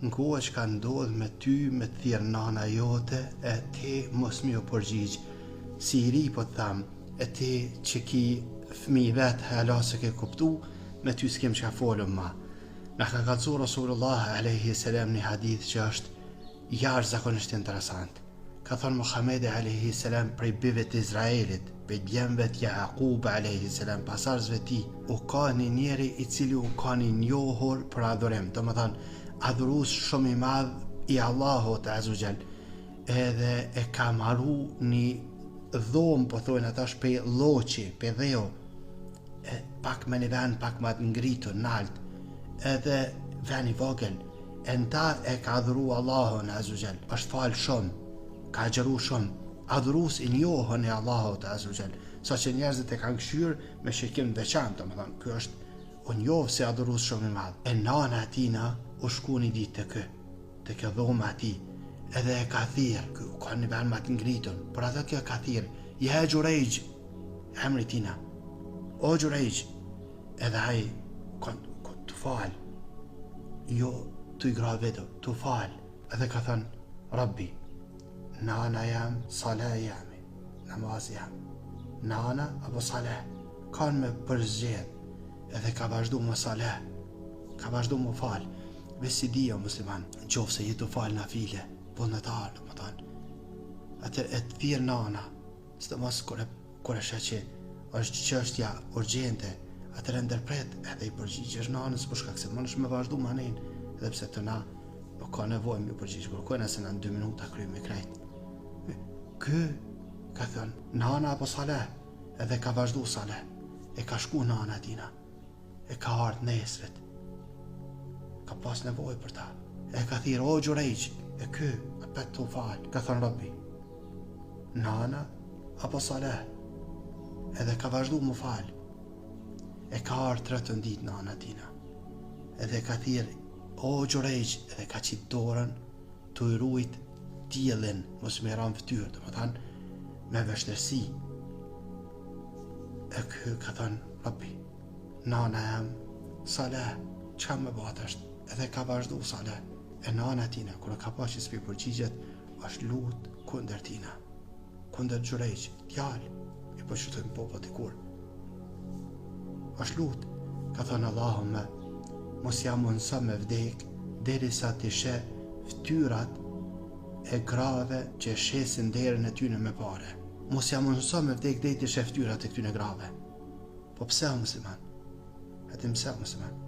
në kohë që ka ndodhë me ty, me të thirë nana jote, e ti mos mi u përgjigj, si I ri po të thamë, e ti që ki fëmi vetë, hala se ke kuptu, me ty s'kem që ka folëm ma. Në ka kalëcu Rasulullah a.s. një hadith që është jarë zakonisht interesant. Ka thonë Muhamedi a.s. prej bive të Izraelit, prej djemve të Jaqub a.s. pasarësve ti, u ka një njeri I cili u ka një njohur për adhurim, do më thonë, adhurus shumë I madh I Allahut Azugjel, edhe e ka maru një dhomë, po thojnë ata shpe loqi, pe dheo, pak me një ven, pak ma të ngritur, nalt, edhe ven I vogël, e nda e ka adhuru Allahun Azugjel, është falë shumë, ka gjëru shumë, adhurus I njohën e Allahut Azugjel, sa që njerëzit e kanë këshyrë me shikim të veçantë, më thonë, kjo është u njohë se adhurus shumë I madhë. E nana atina u shku një ditë të kjo dhoma ati, edhe e ka thirë, ka një ven ma të ngritën, por atë kjo ka thirë, je Gjurejgj, emri tina, o Gjurejgj, edhe haj, të falë, jo të I gra vedo, të falë, edhe ka thënë, Rabbi, nana jam, salah jami, namaz jam, nana apo salah, kanë me përzgjedh, edhe ka vazhdu më salah, ka vazhdu më falë, vesi dhja musliman, në qofë se jetu falë na file, vullnetarë, më tanë, atër e të thirë nana, së të mos kure shë që është qështja urgjente, atër e ndërpret edhe I përgjigjesh nanës, për shkak se më nëshme vazhdu ma nejnë, edhe pse të na, nuk ka nevojë me përgjigj, kërkojnë se në 2 minuta krymë me krejt. Kë, ka thënë, nana apo salah, edhe ka vazhdu salah, e ka shku nana tina, e ka ardhë nesrit, ka pas nevojë për ta, e ka thirë, o Gjurejgj, e kë, e petë të falë, ka thënë Rabbi, nana apo salah, edhe ka vazhdu më falë, e ka ardhë 3 ditë nana tina, edhe ka thirë, o Gjurejgj, edhe ka qitë dorën të I rujt diellin, mos me ram fytyrë, do më thanë, me vështërsi. E kë ka thënë, Rabbi, nana jam, salah, që me batë është, edhe ka vazhdu salah, e nana tina, kërë ka pa që s'pi përgjigjet, është lutë kunder tina, kunder Gjurejgj, djallë, I përqytojnë popët I kur. është lutë, ka thënë Allahumme, mos jam mundësa me vdek, deri sa t'i she ftyrat e grave që shesin derën e tyne me pare. Mos jam mundësa me vdek deri t'i she ftyrat e këtyne grave. Po pse o musliman? Hetim pse o musliman?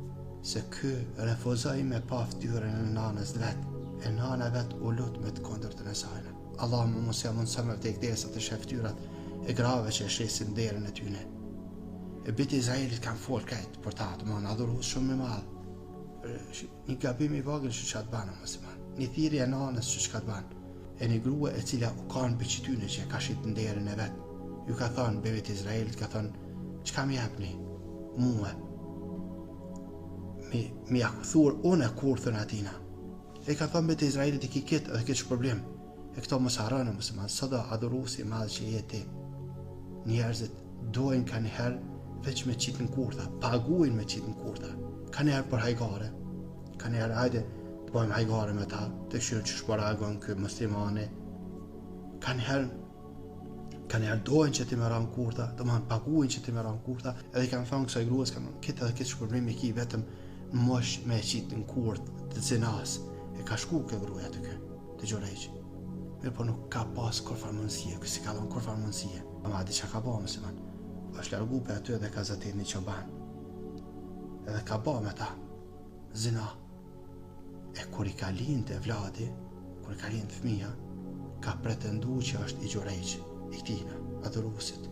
Se kë refuzoj me pa ftyrën e nanës vetë, e nana vetë u lut me të kondërtën e sajnë. Allahumme mos jam mundësa me vdek deri sa t'i she ftyrat e grave që shesin derën e tyne. E biti Izraelit kanë folë kajtë për ta, të më në adhuru shumë I madhë. Një gabim I vogël që qatë banë, musliman. Një thirrje e nanës që qatë banë. E një grua e cila u kanë për qytyne që e ka shqitë në derën e vetë. Ju ka thonë, bebit Izraelit ka thonë, që ka mi jepni? Muë. Mi ja këthur unë e kurthën atina. E ka thonë, bebit Izraelit I ki kitë edhe këtë problem. E këto mos harënë, musliman, së do adhurusi madhë që jeti. Njerëzit dojnë ka njëherë veç me qitë në kurtha, paguin me qitë në kurtha. Ka njerë për hajgare, ka njerë hajde të bojmë hajgare me ta, të këshirë që shparagon kë muslimani. Ka njerë dojnë që ti me ranë kurtha, të manë paguin që ti me ranë kurtha, edhe I kanë thonë kësaj gruas, këtë edhe këtë shpërblimi ki vetëm mosh me qitë në kurth të zinas, e ka shku këtë gruja të kë, të Gjurejgj. Mirë po nuk ka pas kërfar mundësie, kësi ka dhonë kërfar mundësie. Ama di që ka ba musliman, është largu për aty edhe ka zëtit një qoban, edhe ka ba me ta zina. E kur I ka lindë e vladi, kur I ka lindë fëmija, ka pretendu që është I Gjurejgj, I këtina, adhurusit.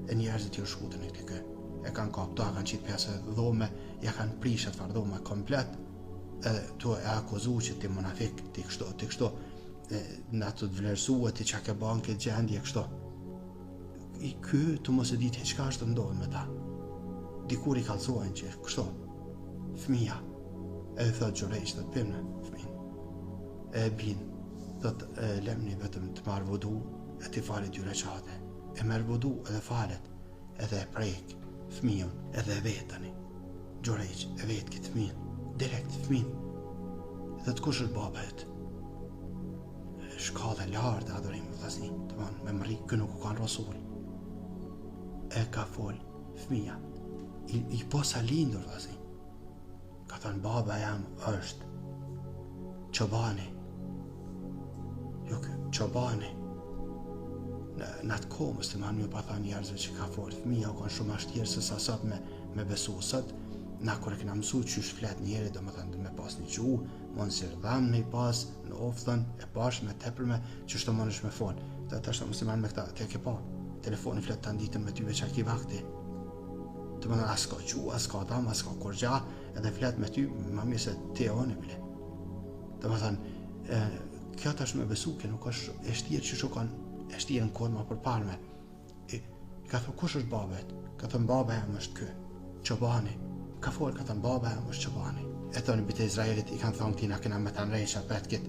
E njerëzit ju shkutën e këtë. E kanë kapta, kanë qitë pjesë dhome, ja kanë prishat farë dhome komplet, edhe tu e akuzu që ti munafik, ti kështo, në atë të vlerësua, ti që ke banë këtë gjendje, kështo. I ky të mos e ditë çka është ndodhur me ta. Dikur I kallësojnë që kështu, fëmija, e thot Gjurejgj, thot pimë fëmin, e bin, thot lemni vetëm të marrë vudu, e ti falit 2 rekate, e merë vudu edhe falet, edhe e prek fëmijën, edhe e vetëni, Gjurejgj, e vetë këtë fëmin, direkt fëmin, Dhe të kush është baba jot? Shkallë e lartë adhurim vëllazni, domthon me mri kë nuk ka rasul. E ka fol fëmia i posa lindur vëllazni. Ka thënë baba jam është çobani. Jo çobani. Në atë kohë musliman më pa thënë njerëzve që ka fol fëmia u kanë shumë ashtjerë se sa sot me besu sot. Na kur e kena mësu qysh flet njeri, domethënë me pas një gjuhë, mund si rëdham me i pas, në oftën, e pash me tepërme, qysh të mënesh me fol. Dhe të është musliman me këta, të ke pa, telefoni flet të nditën me ty veç a ki vakti. Domethënë as ka gjuhë, as ka dam, as ka kurgja, edhe flet me ty, ma mirë se ti e onë e bile. Domethënë, kjo tash me besu, kjo nuk është e shtirë që shukon, e shtirë në kodë ma përparme. Ka thë, kush është babet? Ka thënë, baba jam është kë, çobani. Ka folë, ka thënë, baba jam është çobani. E thonë bitë Izraelit i kanë thonë këtina këna me të nrejqa petkit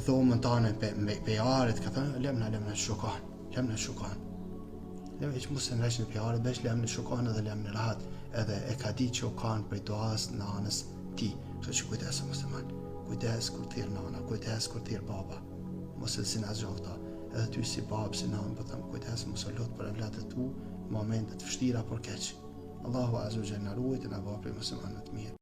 dhomën tane pe jarit, ka thënë, lemna shukan, lemna shukan. Lem e që mu se nrejqë në pjarit, besh lemna shukan edhe lemna rahat, edhe e ka di që u kanë prej doas në anës ti. Kështë që kujdesë musliman, kujdes kur thirë nana, kujdes kur thirë baba, mos e si nëzgjo këta, edhe ty si babë, si nanë, po thëmë kujdes, mos e lotë për evlatët tu, momentet fështira por keq. Allahu Azza wa Jalla na ruajt e na bëj muslimanë të mirë.